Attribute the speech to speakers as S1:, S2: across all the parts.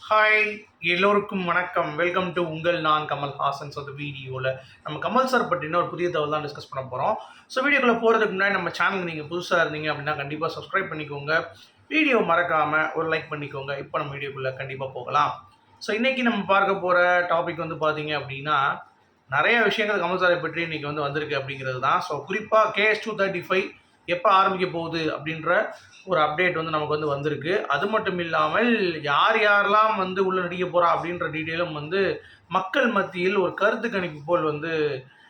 S1: Hi, எல்லோருக்கும் வணக்கம். Welcome to உங்கள் நான் கமல் ஹாசன். ஸோ, அந்த வீடியோவில் நம்ம கமல் சார் பற்றின ஒரு புதிய தகவல் தான் டிஸ்கஸ் பண்ண போகிறோம். ஸோ, வீடியோக்குள்ளே போகிறதுக்கு முன்னாடி நம்ம சேனலுக்கு நீங்கள் புதுசாக இருந்தீங்க அப்படின்னா கண்டிப்பாக சப்ஸ்கிரைப் பண்ணிக்கோங்க. வீடியோ மறக்காமல் ஒரு லைக் பண்ணிக்கோங்க. இப்போ நம்ம வீடியோக்குள்ளே கண்டிப்பாக போகலாம். ஸோ, இன்றைக்கி நம்ம பார்க்க போகிற டாபிக் வந்து பார்த்தீங்க அப்படின்னா நிறைய விஷயங்கள் கமல் சாரை பற்றி இன்றைக்கி வந்திருக்கு அப்படிங்கிறது தான். ஸோ, குறிப்பாக KS235 எப்போ ஆரம்பிக்க போகுது அப்படின்ற ஒரு அப்டேட் நமக்கு வந்திருக்கு. அது மட்டும் இல்லாமல் யார் யாரெல்லாம் உள்ள நடிக்க போகிறா அப்படின்ற டீட்டெயிலும் மக்கள் மத்தியில் ஒரு கருத்து கணிப்பு போல்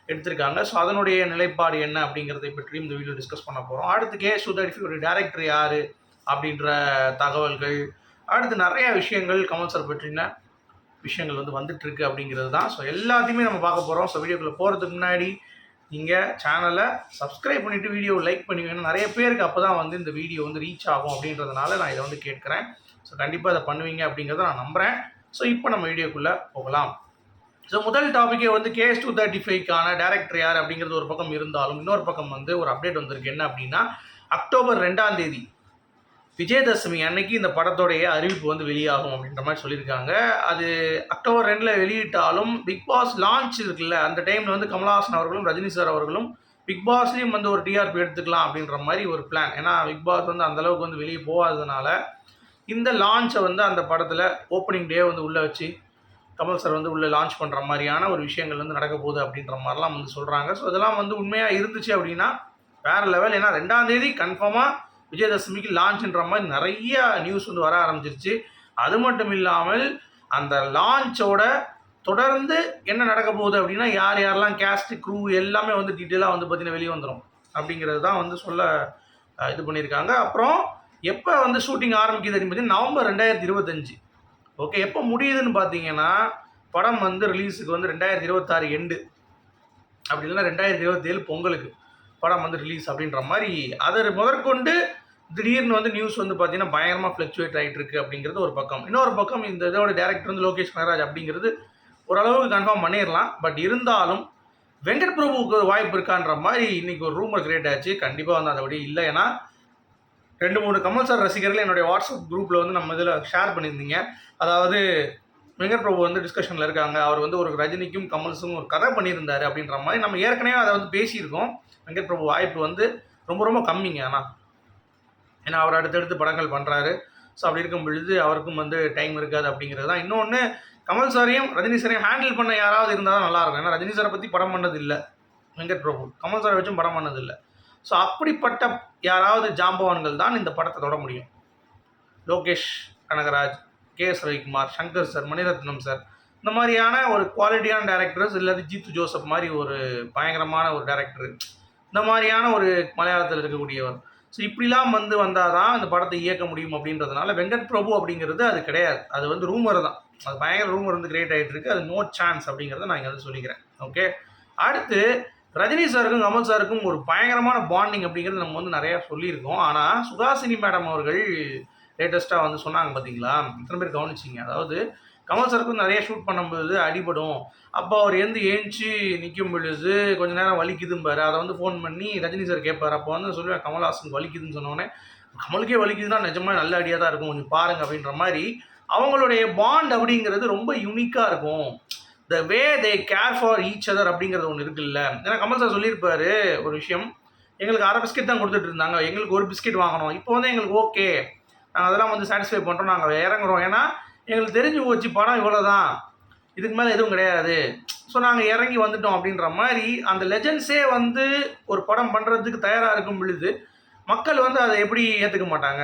S1: எடுத்திருக்காங்க. ஸோ, அதனுடைய நிலைப்பாடு என்ன அப்படிங்கிறதை பற்றியும் இந்த வீடியோ டிஸ்கஸ் பண்ண போகிறோம். அடுத்து KS235 ஒரு டேரக்டர் யார் அப்படின்ற தகவல்கள், அடுத்து நிறைய விஷயங்கள் கமல் சார் பற்றின விஷயங்கள் வந்துட்டுருக்கு அப்படிங்கிறது தான். ஸோ, எல்லாத்தையுமே நம்ம பார்க்க போகிறோம். ஸோ, வீடியோக்குள்ளே போகிறதுக்கு முன்னாடி நீங்கள் சேனலை சப்ஸ்கிரைப் பண்ணிவிட்டு வீடியோ லைக் பண்ணுவீங்க. நிறைய பேருக்கு அப்போ தான் இந்த வீடியோ ரீச் ஆகும் அப்படின்றதுனால நான் இதை கேட்குறேன். ஸோ, கண்டிப்பாக அதை பண்ணுவீங்க அப்படிங்கிறத நான் நம்புகிறேன். ஸோ, இப்போ நம்ம வீடியோக்குள்ளே போகலாம். ஸோ, முதல் டாப்பிக்கே KS235க்கான டேரக்டர் யார் அப்படிங்கிறது ஒரு பக்கம் இருந்தாலும் இன்னொரு பக்கம் ஒரு அப்டேட் வந்திருக்கு. என்ன அப்படின்னா, அக்டோபர் 2ஆம் தேதி விஜயதசமி அன்னைக்கு இந்த படத்தோடைய அறிவிப்பு வெளியாகும் அப்படின்ற மாதிரி சொல்லியிருக்காங்க. அது அக்டோபர் 2ல் வெளியிட்டாலும் பிக் பாஸ் லான்ச் இருக்குல்ல, அந்த டைமில் கமல்ஹாசன் அவர்களும் ரஜினி சார் அவர்களும் பிக் பாஸ்லேயும் ஒரு டிஆர்பி எடுத்துக்கலாம் அப்படின்ற மாதிரி ஒரு பிளான். ஏன்னா பிக் பாஸ் அந்தளவுக்கு வெளியே போகாததுனால இந்த லான்ச்சை அந்த படத்தில் ஓப்பனிங் டே உள்ளே வச்சு கமல் சார் உள்ளே லான்ச் பண்ணுற மாதிரியான ஒரு விஷயங்கள் நடக்க போகுது அப்படின்ற மாதிரிலாம் சொல்கிறாங்க. ஸோ இதெல்லாம் உண்மையாக இருந்துச்சு அப்படின்னா வேறு லெவல். ஏன்னா 2ஆம் தேதி கன்ஃபார்மாக விஜயதசமிக்கு லான்ச்ன்ற மாதிரி நிறைய நியூஸ் வர ஆரம்பிச்சிருச்சு. அது மட்டும் இல்லாமல் அந்த லான்ச்சோட தொடர்ந்து என்ன நடக்க போகுது அப்படின்னா யார் யாரெல்லாம் கேஸ்ட் க்ரூ எல்லாமே டீட்டெயிலாக பார்த்தீங்கன்னா வெளியே வந்துடும் அப்படிங்கிறது தான் சொல்ல இது பண்ணியிருக்காங்க. அப்புறம் எப்போ ஷூட்டிங் ஆரம்பிக்குது அப்படின்னு பார்த்தீங்கன்னா நவம்பர் 2025. ஓகே, எப்போ முடியுதுன்னு பார்த்தீங்கன்னா படம் ரிலீஸுக்கு 2026 எண்டு, அப்படி இல்லைன்னா 2027 பொங்கலுக்கு படம் ரிலீஸ் அப்படின்ற மாதிரி அதை முதற்கொண்டு திடீர்னு நியூஸ் பார்த்தீங்கன்னா பயங்கரமாக ஃப்ளக்சுவேட் ஆகிட்டு இருக்குது அப்படிங்கிறது ஒரு பக்கம். இன்னொரு பக்கம் இந்த இதோட டேரக்டர் லோகேஷ் கனகராஜ் அப்படிங்கிறது ஓரளவுக்கு கன்ஃபார்ம் பண்ணிடலாம். பட் இருந்தாலும் வெங்கட் பிரபுவுக்கு ஒரு வாய்ப்பு இருக்கான்ற மாதிரி இன்றைக்கி ஒரு ரூமர் கிரியேட் ஆச்சு. கண்டிப்பாக அதோடய இல்லை. ஏன்னா 2-3 கமல் சார் ரசிகர்கள் என்னுடைய வாட்ஸ்அப் குரூப்பில் நம்ம இதில் ஷேர் பண்ணியிருந்தீங்க. அதாவது வெங்கட் பிரபு டிஸ்கஷனில் இருக்காங்க. அவர் ஒரு ரஜினிக்கும் கமல்ஸும் ஒரு கதை பண்ணியிருந்தார் அப்படின்ற மாதிரி நம்ம ஏற்கனவே அதை பேசியிருக்கோம். வெங்கட் பிரபு வாய்ப்பு ரொம்ப ரொம்ப கம்மிங்க. ஆனால் ஏன்னா அவர் அடுத்தடுத்து படங்கள் பண்ணுறாரு. ஸோ அப்படி இருக்கும் பொழுது அவருக்கும் டைம் இருக்காது அப்படிங்கிறது தான். இன்னொன்று, கமல் சாரையும் ரஜினி சாரையும் ஹேண்டில் பண்ண யாராவது இருந்தால் தான் நல்லாயிருக்கும். ஏன்னா ரஜினி சாரை பற்றி படம் பண்ணது இல்லை வெங்கட் பிரபு, கமல் சாரை வச்சும் படம் பண்ணதில்லை. ஸோ அப்படிப்பட்ட யாராவது ஜாம்பவான்கள் தான் இந்த படத்தை தொட முடியும். Lokesh Kanagaraj, KS Ravikumar, Shankar sir, Mani Ratnam sir, இந்த மாதிரியான ஒரு குவாலிட்டியான டேரக்டர்ஸ், இல்லாத ஜீத்து ஜோசப் மாதிரி ஒரு பயங்கரமான ஒரு டேரக்டர், இந்த மாதிரியான ஒரு மலையாளத்தில் இருக்கக்கூடியவர். ஸோ இப்படிலாம் வந்தால் தான் இந்த படத்தை இயக்க முடியும் அப்படின்றதுனால வெங்கட் பிரபு அப்படிங்கிறது அது கிடையாது. அது ரூமர் தான். அது பயங்கர ரூமர் கிரியேட் ஆகிட்டு இருக்குது. அது நோ சான்ஸ் அப்படிங்கிறத நான் இங்கே சொல்லிக்கிறேன். ஓகே, அடுத்து ரஜினி சாருக்கும் கமல் சாருக்கும் ஒரு பயங்கரமான பாண்டிங் அப்படிங்கிறது நம்ம நிறையா சொல்லியிருக்கோம். ஆனால் சுஹாசினி மேடம் அவர்கள் லேட்டஸ்ட்டாக சொன்னாங்க பார்த்தீங்களா, இத்தனை பேர் கவனிச்சிங்க. அதாவது கமல் சாருக்கும் நிறைய ஷூட் பண்ணும்போது அடிபடும். அப்போ அவர் ஏஞ்சி நிற்கும் பொழுது கொஞ்சம் நேரம் வலிக்குதும்பார். அதை ஃபோன் பண்ணி ரஜினி சார் கேட்பார். அப்போ சொல்லுவேன் கமல்ஹாசன் வலிக்குதுன்னு சொன்னோடனே, கமலுக்கே வலிக்குதுன்னா நிஜமாக நல்ல அடியாக தான் இருக்கும், கொஞ்சம் பாருங்கள் அப்படின்ற மாதிரி அவங்களுடைய பாண்ட் அப்படிங்கிறது ரொம்ப யூனிக்காக இருக்கும். The way they care for each other அப்படிங்கிறது ஒன்று இருக்குல்ல. ஏன்னா கமல் சார் சொல்லியிருப்பார் ஒரு விஷயம், எங்களுக்கு அரை பிஸ்கெட் தான் கொடுத்துட்டு இருந்தாங்க, எங்களுக்கு ஒரு பிஸ்கெட் வாங்கணும். இப்போ எங்களுக்கு ஓகே, நாங்கள் அதெல்லாம் சாட்டிஸ்ஃபை பண்ணுறோம், நாங்கள் இறங்குறோம். ஏன்னா எங்களுக்கு தெரிஞ்சு போச்சு படம் இவ்வளோ தான், இதுக்கு மேலே எதுவும் கிடையாது. ஸோ நாங்கள் இறங்கி வந்துட்டோம் அப்படின்ற மாதிரி அந்த லெஜண்ட்ஸே ஒரு படம் பண்ணுறதுக்கு தயாராக இருக்கும் பொழுது மக்கள் அதை எப்படி ஏற்றுக்க மாட்டாங்க.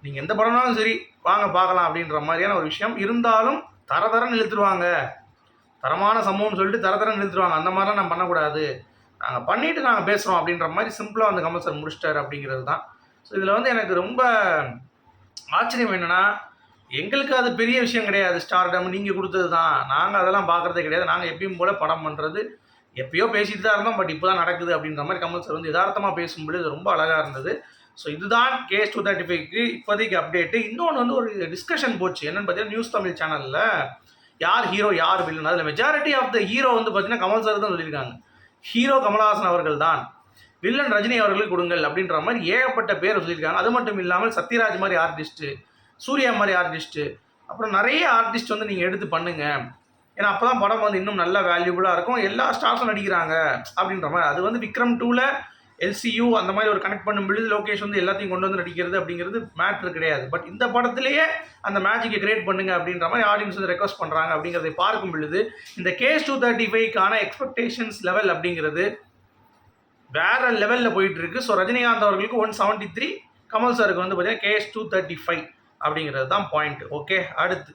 S1: நீங்கள் எந்த படம்னாலும் சரி வாங்க பார்க்கலாம் அப்படின்ற மாதிரியான ஒரு விஷயம் இருந்தாலும் தரன்னு இழுத்துருவாங்க. தரமான சம்பவம்னு சொல்லிட்டு தரன்னு இழுத்துருவாங்க. அந்த மாதிரிலாம் நம்ம பண்ணக்கூடாது, நாங்கள் பண்ணிவிட்டு நாங்கள் பேசுகிறோம் அப்படின்ற மாதிரி சிம்பிளாக கமல் சார் முடிச்சிட்டார் அப்படிங்கிறது தான். ஸோ இதில் எனக்கு ரொம்ப ஆச்சரியம் என்னென்னா, எங்களுக்கு அது பெரிய விஷயம் கிடையாது. ஸ்டார்டம் நீங்கள் கொடுத்தது தான், நாங்கள் அதெல்லாம் பார்க்குறதே கிடையாது. நாங்கள் எப்பயும் போல் படம் பண்ணுறது எப்பயோ பேசிட்டு தான் இருந்தோம், பட் இப்போ தான் நடக்குது அப்படின்ற மாதிரி கமல் சார் யதார்த்தமாக பேசும்பொழுது ரொம்ப அழகாக இருந்தது. ஸோ இதுதான் KS235க்கு இப்போதைக்கு அப்டேட்டு. இன்னொன்று ஒரு டிஸ்கஷன் போச்சு. என்னென்னு பார்த்தீங்கன்னா, நியூஸ் தமிழ் சேனலில் யார் ஹீரோ யார் வில்லன், அதில் மெஜாரிட்டி ஆஃப் த ஹீரோ பார்த்தீங்கன்னா கமல் சார் தான் சொல்லியிருக்காங்க. ஹீரோ கமல்ஹாசன் அவர்கள் தான், வில்லன் ரஜினி அவர்களுக்கு கொடுங்கள் அப்படின்ற மாதிரி ஏகப்பட்ட பேர் சொல்லியிருக்காங்க. அது மட்டும் இல்லாமல் சத்யராஜ் மாதிரி ஆர்டிஸ்ட்டு, சூர்யா மாதிரி ஆர்டிஸ்ட்டு, அப்புறம் நிறைய ஆர்டிஸ்ட் வந்து நீங்கள் எடுத்து பண்ணுங்கள், ஏன்னா அப்போ தான் படம் வந்து இன்னும் நல்ல வேல்யூபுளாக இருக்கும், எல்லா ஸ்டார்ஸும் நடிக்கிறாங்க அப்படின்ற மாதிரி. அது வந்து விக்ரம் 2ல் எல்சியூ அந்த மாதிரி ஒரு கனெக்ட் பண்ணும் பொழுது லோகேஷ் வந்து எல்லாத்தையும் கொண்டு வந்து நடிக்கிறது அப்படிங்கிறது மேட்ரு கிடையாது. பட் இந்த படத்திலேயே அந்த மேஜிக்கை கிரியேட் பண்ணுங்க அப்படின்ற மாதிரி ஆடியன்ஸ் வந்து ரெக்வஸ்ட் பண்ணுறாங்க அப்படிங்கிறதை பார்க்கும் பொழுது இந்த கேஸ் 235க்கான எக்ஸ்பெக்டேஷன்ஸ் லெவல் அப்படிங்கிறது வேற லெவலில் போயிட்டு இருக்கு. ஸோ ரஜினிகாந்த் அவர்களுக்கு 173, கமல் சாருக்கு வந்து பார்த்தீங்கன்னா கேஸ் 235 அப்படிங்கிறது தான் பாயிண்ட். ஓகே, அடுத்து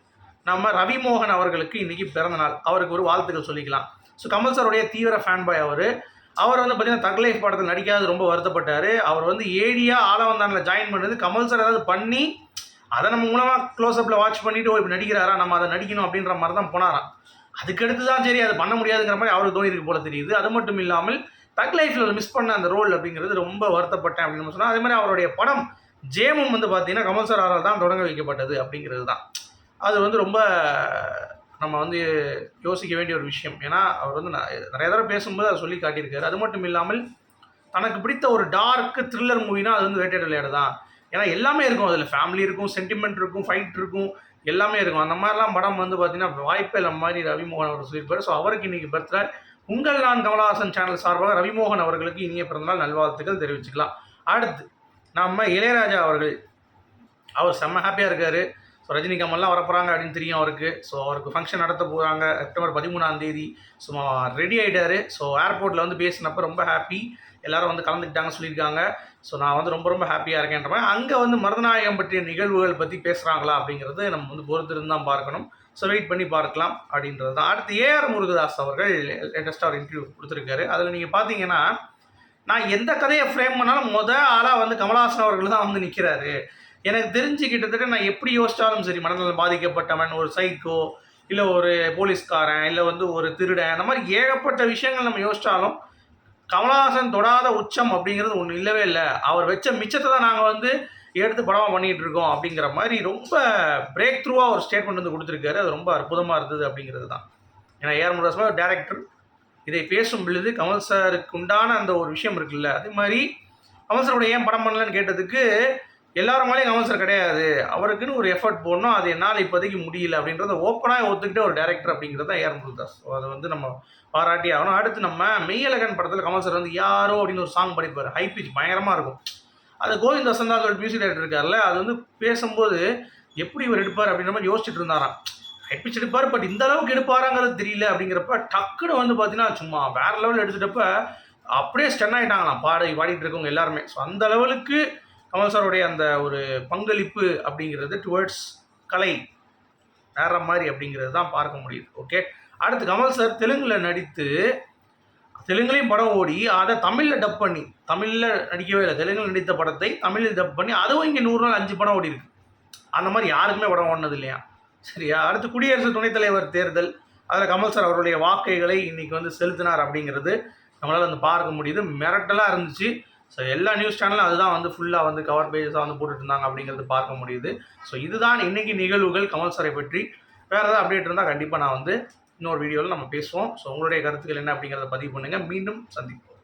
S1: நம்ம ரவிமோகன் அவர்களுக்கு இன்னைக்கு பிறந்த நாள், அவருக்கு ஒரு வாழ்த்துக்கள் சொல்லிக்கலாம். ஸோ கமல் சாருடைய தீவிர ஃபேன் பாய் அவர் வந்து பார்த்தீங்கன்னா தக் லைஃப் படத்தில் நடிக்காது ரொம்ப வருத்தப்பட்டார். அவர் வந்து ஏடியா ஆலவந்தானில் ஜாயின் பண்ணது கமல் சார் ஏதாவது பண்ணி அதை நம்ம மூலமாக க்ளோஸ்அப்பில் வாட்ச் பண்ணிவிட்டு இப்போ நடிக்கிறாரா, நம்ம அதை நடிக்கணும் அப்படின்ற மாதிரி தான் போனாராம். அதுக்கடுத்து தான் சரி அது பண்ண முடியாதுங்கிற மாதிரி அவருக்கு தோணிருக்கு போல தெரியுது. அது மட்டும் இல்லாமல் தக் லைஃப்பில் மிஸ் பண்ண அந்த ரோல் அப்படிங்கிறது ரொம்ப வருத்தப்பட்டேன் அப்படின்னு சொன்னால், அதே மாதிரி அவருடைய படம் ஜேமும் வந்து பார்த்தீங்கன்னா கமல் சார் அவரால் தான் தொடங்க வைக்கப்பட்டது அப்படிங்கிறது தான். அது வந்து ரொம்ப நம்ம வந்து யோசிக்க வேண்டிய ஒரு விஷயம். ஏன்னா அவர் வந்து நிறைய தடவை பேசும்போது அதை சொல்லி காட்டியிருக்காரு. அது மட்டும் இல்லாமல் தனக்கு பிடித்த ஒரு டார்க்கு த்ரில்லர் மூவினா அது வந்து வேட்டையாடு விளையாடு தான். ஏன்னா எல்லாமே இருக்கும், அதில் ஃபேமிலி இருக்கும், சென்டிமெண்ட் இருக்கும், ஃபைட் இருக்கும், எல்லாமே இருக்கும். அந்த மாதிரிலாம் படம் வந்து பார்த்தீங்கன்னா வாய்ப்பே இல்லை மாதிரி ரவிமோகன் அவர் சொல்லியிருப்பார். ஸோ அவருக்கு இன்றைக்கி பர்த்டே. உங்கள் நான் கமலஹாசன் சேனல் சார்பாக ரவிமோகன் அவர்களுக்கு இனிய பிறந்தநாள் நல்வாழ்த்துக்கள் தெரிவிச்சுக்கலாம். அடுத்து நம்ம இளையராஜா அவர்கள், அவர் செம்ம ஹாப்பியாக இருக்கார். ஸோ ரஜினி கமல்லாம் வரப்போகிறாங்க அப்படின்னு தெரியும் அவருக்கு. ஸோ அவருக்கு ஃபங்க்ஷன் நடத்த போகிறாங்க செப்டம்பர் 13 சும்மா ரெடி ஆகிட்டார். ஸோ ஏர்போர்ட்டில் வந்து பேசினப்போ ரொம்ப ஹாப்பி, எல்லோரும் வந்து கலந்துக்கிட்டாங்க சொல்லியிருக்காங்க. ஸோ நான் வந்து ரொம்ப ரொம்ப ஹாப்பியாக இருக்கேன்ற மாதிரி. அங்கே வந்து மருதநாயகம் பற்றிய நிகழ்வுகள் பற்றி பேசுகிறாங்களா அப்படிங்கிறது நம்ம வந்து பொறுத்திருந்து தான் பார்க்கணும். ஸோ வெயிட் பண்ணி பார்க்கலாம் அப்படின்றது தான். அடுத்து ஏஆர் முருகதாஸ் அவர்கள் லேட்டஸ்ட்டாக ஒரு இன்டர்வியூ கொடுத்துருக்காரு. அதில் நீங்கள் பார்த்தீங்கன்னா, நான் எந்த கதையை ஃப்ரேம் பண்ணாலும் ஆளாக வந்து கமலஹாசன் அவர்கள் தான் வந்து நிற்கிறாரு. எனக்கு தெரிஞ்சு கிட்டத்தட்ட நான் எப்படி யோசித்தாலும் சரி, மனநலம் பாதிக்கப்பட்டவன், ஒரு சைக்கோ, இல்லை ஒரு போலீஸ்காரன், இல்லை வந்து ஒரு திருடன், அந்த மாதிரி ஏகப்பட்ட விஷயங்கள் நம்ம யோசித்தாலும் கமலஹாசன் தொடாத உச்சம் அப்படிங்கிறது ஒன்று இல்லவே இல்லை. அவர் வச்ச மிச்சத்தை தான் நாங்கள் வந்து எடுத்து படமாக பண்ணிகிட்டு இருக்கோம் அப்படிங்கிற மாதிரி ரொம்ப பிரேக் த்ரூவாக ஒரு ஸ்டேட்மெண்ட் வந்து கொடுத்துருக்காரு. அது ரொம்ப அற்புதமாக இருந்தது அப்படிங்கிறது தான். ஏன்னா ஏஆர் முருகதாஸ் ஒரு டேரக்டர், இதை பேசும் பொழுது கமல் சாருக்கு உண்டான அந்த ஒரு விஷயம் இருக்குல்ல, அதே மாதிரி கமல் சாரோட ஏன் படம் பண்ணலன்னு கேட்டதுக்கு எல்லாரும் மேலேயும் கமல் சார் கிடையாது, அவருக்குன்னு ஒரு எஃபர்ட் போடணும், அது என்னால் இப்போதைக்கு முடியல அப்படின்றத ஓப்பனாக ஒத்துக்கிட்ட ஒரு டேரக்டர் அப்படிங்கிறது தான் ஏஆர் முருகதாஸ். ஸோ அதை வந்து நம்ம பாராட்டி ஆகணும். அடுத்து நம்ம மெய்யழகன் படத்தில் கமல் சார் வந்து யாரோ அப்படின்னு ஒரு சாங் படிப்பார், ஹை பிச் பயங்கரமாக இருக்கும். அது கோவிந்த் வசந்தாஸ் ஒரு மியூசிக் டைரக்டர் இருக்கார்ல, அது வந்து பேசும்போது எப்படி இவர் எடுப்பார் அப்படின்ற மாதிரி யோசிச்சுட்டு இருந்தாராம். ஹை பிச் எடுப்பார், பட் இந்த அளவுக்கு எடுப்பாராங்கிறது தெரியல அப்படிங்கிறப்ப டக்குன்னு வந்து பார்த்தீங்கன்னா சும்மா வேற லெவலில் எடுத்துட்டப்ப அப்படியே ஸ்டன் ஆகிட்டாங்களாம் பாடிட்டு இருக்கவங்க எல்லாருமே. ஸோ அந்த லெவலுக்கு கமல் சாருடைய அந்த ஒரு பங்களிப்பு அப்படிங்கிறது டுவர்ட்ஸ் கலை வேற மாதிரி அப்படிங்கிறது தான் பார்க்க முடியுது. ஓகே, அடுத்து கமல் சார் தெலுங்கில் நடித்து தெலுங்குலையும் படம் ஓடி அதை தமிழில் டப் பண்ணி, தமிழில் நடிக்கவே இல்லை, தெலுங்கில் நடித்த படத்தை தமிழில் டப் பண்ணி அதுவும் இங்கே 100 நாள் 5 படம் ஓடி இருக்கு. அந்த மாதிரி யாருக்குமே படம் ஓடினது இல்லையா? சரியா? அடுத்து குடியரசு துணைத் தலைவர் தேர்தல், அதில் கமல் சார் அவருடைய வாக்கைகளை இன்னைக்கு வந்து செலுத்தினார் அப்படிங்கிறது நம்மளால் வந்து பார்க்க முடியுது. மிரட்டலாக இருந்துச்சு. ஸோ எல்லா நியூஸ் சேனலும் அதுதான் வந்து ஃபுல்லாக வந்து கவர் பேஜஸாக வந்து போட்டுட்டு இருந்தாங்க அப்படிங்கிறது பார்க்க முடியுது. ஸோ இதுதான் இன்றைக்கி நிகழ்வுகள் கமல் சாரை பற்றி. வேறு ஏதாவது அப்டேட் இருந்தால் கண்டிப்பாக நான் வந்து இன்னொரு வீடியோவில் நம்ம பேசுவோம். ஸோ உங்களுடைய கருத்துக்கள் என்ன அப்படிங்கிறத பதிவு பண்ணுங்கள். மீண்டும் சந்திப்போம்.